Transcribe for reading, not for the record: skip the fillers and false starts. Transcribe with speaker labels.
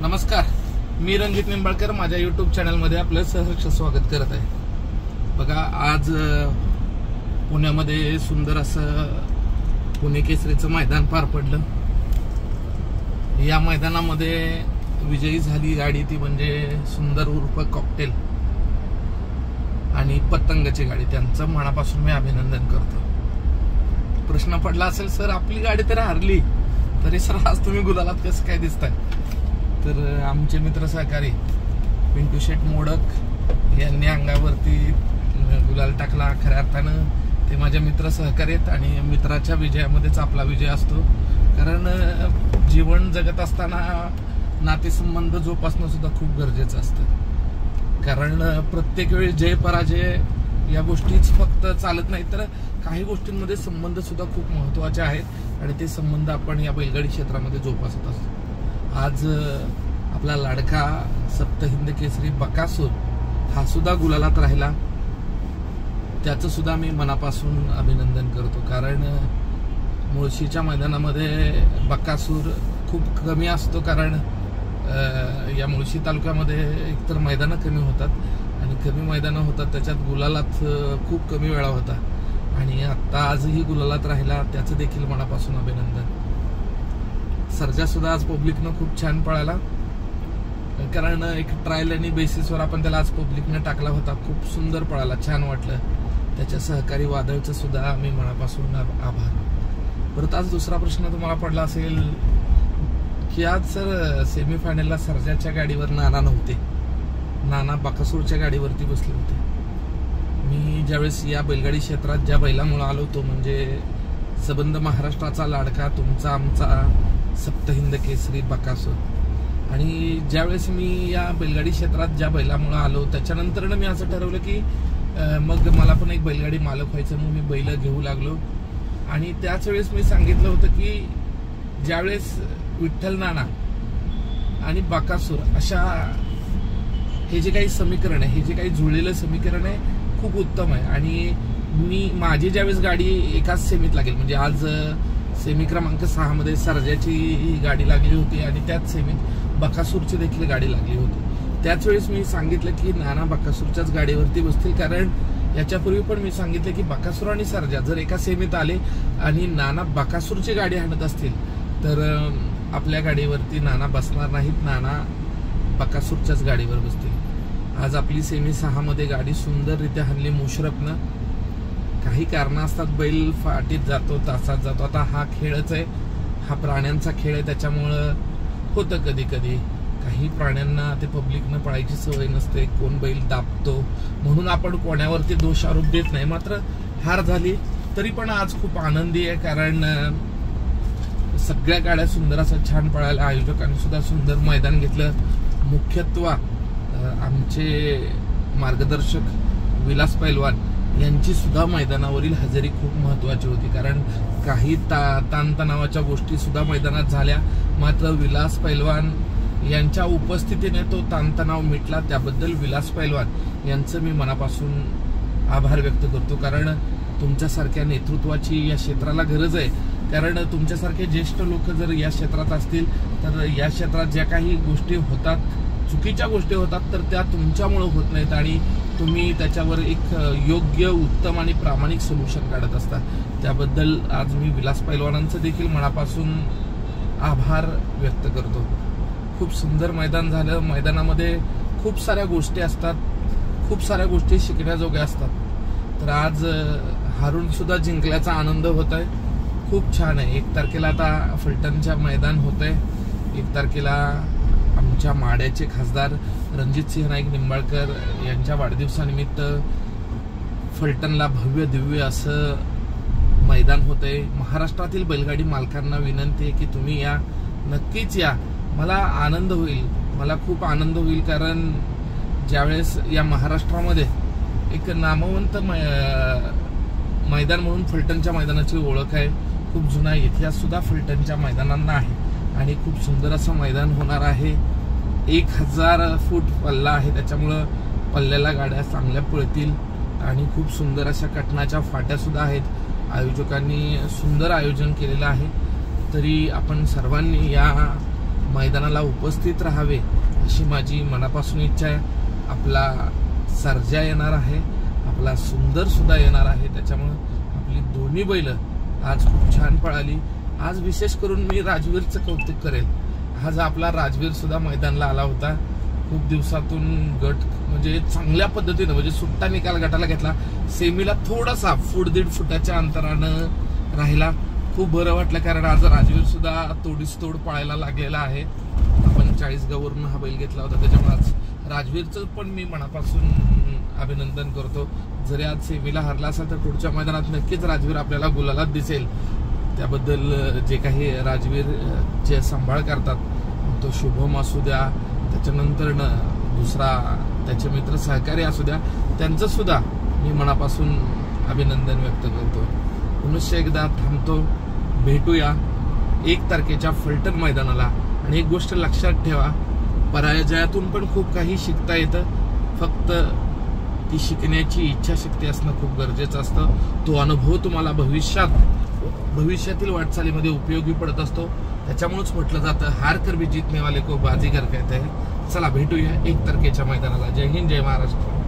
Speaker 1: नमस्कार, मी रणजित निंबाळकर माझ्या यूट्यूब चॅनलमध्ये आपलं सहर्ष स्वागत करत आहे। बघा, आज पुण्यामध्ये सुंदर असं पुणे केसरीचं मैदान पार पडलं। या मैदानामध्ये विजयी झाली गाडी ती म्हणजे सुंदर उर्फ कॉकटेल आणि पतंगची गाडी। त्यांचं मनापासून मी अभिनंदन करतो। प्रश्न पडला असेल, सर आपली गाडी तर हारली तरी सर आज तुम्ही गुलालात कसं काय दिसताय? तर आमचे मित्र सहकारी पिंटू शेठ मोडक यांनी अंगावरती गुलाल टाकला। खऱ्या अर्थानं ते माझे मित्र सहकारी आहेत आणि मित्राच्या विजयामध्येच आपला विजय असतो। कारण जीवन जगत असताना नातेसंबंध जोपासणं सुद्धा खूप गरजेचं असतं। कारण प्रत्येक वेळी जय पराजय या गोष्टीच फक्त चालत नाही, तर काही गोष्टींमध्ये संबंध सुद्धा खूप महत्त्वाचे आहेत आणि ते संबंध आपण या बैलगाडी क्षेत्रामध्ये जोपासत असतो। आज आपला लाडका सप्तहिंद केसरी बकासूर हा सुद्धा गुलालात राहिला, त्याचं सुद्धा मी मनापासून अभिनंदन करतो। कारण मुळशीच्या मैदानामध्ये बकासूर खूप कमी असतो, कारण या मुळशी तालुक्यामध्ये एकतर मैदानं कमी होतात आणि कमी मैदानं होतात त्याच्यात गुलालात खूप कमी वेळा होता आणि आत्ता आजही गुलालात राहिला, त्याचं देखील मनापासून अभिनंदन। सर्जा सुद्धा आज पब्लिकनं खूप छान पळाला, कारण एक ट्रायल आणि बेसिसवर आपण त्याला आज पब्लिकनं टाकला होता। खूप सुंदर पळाला, छान वाटलं। त्याच्या सहकारी वादळचं सुद्धा मी मनापासून आभार। परत आज दुसरा प्रश्न तुम्हाला पडला असेल की आज सर सेमीफायनलला सर्जाच्या गाडीवर नाना नव्हते, नाना बकासूरच्या गाडीवरती बसले होते। मी ज्यावेळेस या बैलगाडी क्षेत्रात ज्या बैलामुळे आलो तो म्हणजे सबंध महाराष्ट्राचा लाडका तुमचा आमचा सप्तहिंद केसरी बकासूर। आणि ज्यावेळेस मी या बैलगाडी क्षेत्रात ज्या बैलामुळे आलो त्याच्यानंतर मी असं ठरवलं की मग मला पण एक बैलगाडी मालक व्हायचं, मग मी बैल घेऊ लागलो। आणि त्याच वेळेस मी सांगितलं होतं की ज्यावेळेस विठ्ठल नाना आणि बकासूर अशा हे जे काही समीकरण आहे, हे जे काही जुळलेलं समीकरण आहे खूप उत्तम आहे। आणि मी माझी ज्यावेळेस गाडी एकाच सेमीत लागेल, म्हणजे आज सेमी क्रमांक 6 मध्ये सर्जाची गाडी लागली होती आणि त्याच सेमीत बकासूरची देखील गाडी लागली होती। त्याच वेळेस मी सांगितलं की नाना बकासूरच्याच गाडीवरती बसतील, कारण याच्यापूर्वी पण मी सांगितलं की बकासूर आणि सर्जा जर एका सेमीत आले आणि नाना बकासूरची गाडी हाणत असतील तर आपल्या गाडीवरती नाना बसणार नाहीत, नाना बकासूरच्याच गाडीवर बसतील। आज आपली सेमी 6 मध्ये गाडी सुंदररित्या हाणली मुशरफनं। काही कारणं असतात, बैल फाटीत जातो, तासात जातो। आता हा खेळच आहे, हा प्राण्यांचा खेळ आहे, त्याच्यामुळं होतं कधी कधी काही प्राण्यांना ते पब्लिकनं पळायची सवय नसते, कोण बैल दाबतो, म्हणून आपण कोणावरती दोष आरोप देत नाही। मात्र हार झाली तरी पण आज खूप आनंदी आहे, कारण सगळ्या गाड्या सुंदर असं छान पळायला, आयोजकांनी सुद्धा सुंदर मैदान घेतलं। मुख्यत्व आमचे मार्गदर्शक विलास पैलवान यांची सुद्धा मैदानावरील हजेरी खूप महत्वाची होती, कारण काही ताणतणावाच्या गोष्टी सुद्धा मैदानात झाल्या, मात्र विलास पैलवान यांच्या उपस्थितीने तो ताणतणाव मिटला। त्याबद्दल विलास पैलवान यांचं मी मनापासून आभार व्यक्त करतो, कारण तुमच्यासारख्या नेतृत्वाची या क्षेत्राला गरज आहे। कारण तुमच्यासारखे ज्येष्ठ लोक जर या क्षेत्रात असतील तर या क्षेत्रात ज्या काही गोष्टी होतात, चुकीच्या गोष्टी होतात, तर त्या तुमच्यामुळे होत नाहीत आणि तुम्ही त्याच्यावर एक योग्य, उत्तम आणि प्रामाणिक सोल्युशन काढत असता। त्याबद्दल आज मी विलास पैलवानांचं देखील मनापासून आभार व्यक्त करतो। खूप सुंदर मैदान झालं। मैदानामध्ये खूप साऱ्या गोष्टी असतात, खूप साऱ्या गोष्टी शिकण्याजोग्या असतात। तर आज हारून सुद्धा जिंकल्याचा आनंद होत आहे, खूप छान आहे। 1 तारखेला आता फलटणच्या मैदान होत आहे। 1 तारखेला आमच्या माड्याचे खासदार रणजितसिंह नाईक निंबाळकर यांच्या वाढदिवसानिमित्त फलटणला भव्य दिव्य असं मैदान होतंय। महाराष्ट्रातील बैलगाडी मालकांना विनंती आहे की तुम्ही या, नक्कीच या। मला आनंद होईल, मला खूप आनंद होईल, कारण ज्यावेळेस या महाराष्ट्रामध्ये एक नामवंत मैदान म्हणून फलटणच्या मैदानाची ओळख आहे, खूप जुना इतिहास सुद्धा फलटणच्या मैदानांना आहे आणि खूप सुंदर असं मैदान होणार आहे। 1000 फूट पल्ला आहे, त्याच्यामुळं पल्ल्याला गाड्या चांगल्या पळतील आणि खूप सुंदर अशा कटनाच्या फाट्या सुद्धा आहेत। आयोजकांनी सुंदर आयोजन केलेलं आहे। तरी आपण सर्वांनी या मैदानाला उपस्थित राहावे अशी माझी मनापासून इच्छा आहे। आपला सर्जा येणार आहे, आपला सुंदर सुद्धा येणार आहे, त्याच्यामुळे आपली दोन्ही बैल आज खूप छान पळाली। आज विशेष करून मी राजवीरचं कौतुक करेल। आज आपला राजवीर सुद्धा मैदानाला आला होता। खूप दिवसातून गट म्हणजे चांगल्या पद्धतीने म्हणजे सुट्टा निकाल गटाला घेतला। सेमीला थोडासा 1.5 फुटाच्या अंतरानं राहिला। खूप बरं वाटलं, कारण आज राजवीर सुद्धा तोडीस तोड पळायला लागलेला आहे। आपण 40गावरून हा बैल घेतला होता, त्याच्यामुळे आज राजवीरचं पण मी मनापासून अभिनंदन करतो। जरी आज सेमीला हरला असेल तर पुढच्या मैदानात नक्कीच राजवीर आपल्याला गुलालात दिसेल। त्याबद्दल जे काही राजवीर जे सांभाळ करतात, तो शुभम असू द्या, त्याच्यानंतर दुसरा त्याचे मित्र सहकारी असू द्या, त्यांचं सुद्धा मी मनापासून अभिनंदन व्यक्त करतो। पुनश्च एकदा थांबतो, भेटूया 1 तारखेच्या फलटण मैदानाला। आणि एक गोष्ट लक्षात ठेवा, पराजयातून पण खूप काही शिकता येतं, फक्त ती शिकण्याची इच्छाशक्ती असणं खूप गरजेचं असतं। तो अनुभव तुम्हाला भविष्यातील वाटचालीमध्ये उपयोगी पडत असतो। त्याच्यामुळेच म्हटलं जातं, हार कर भी जीतने वाले को बाजीगर कहते हैं। चला भेटूया 1 तारखेच्या मैदानाला। जय हिंद, जय महाराष्ट्र।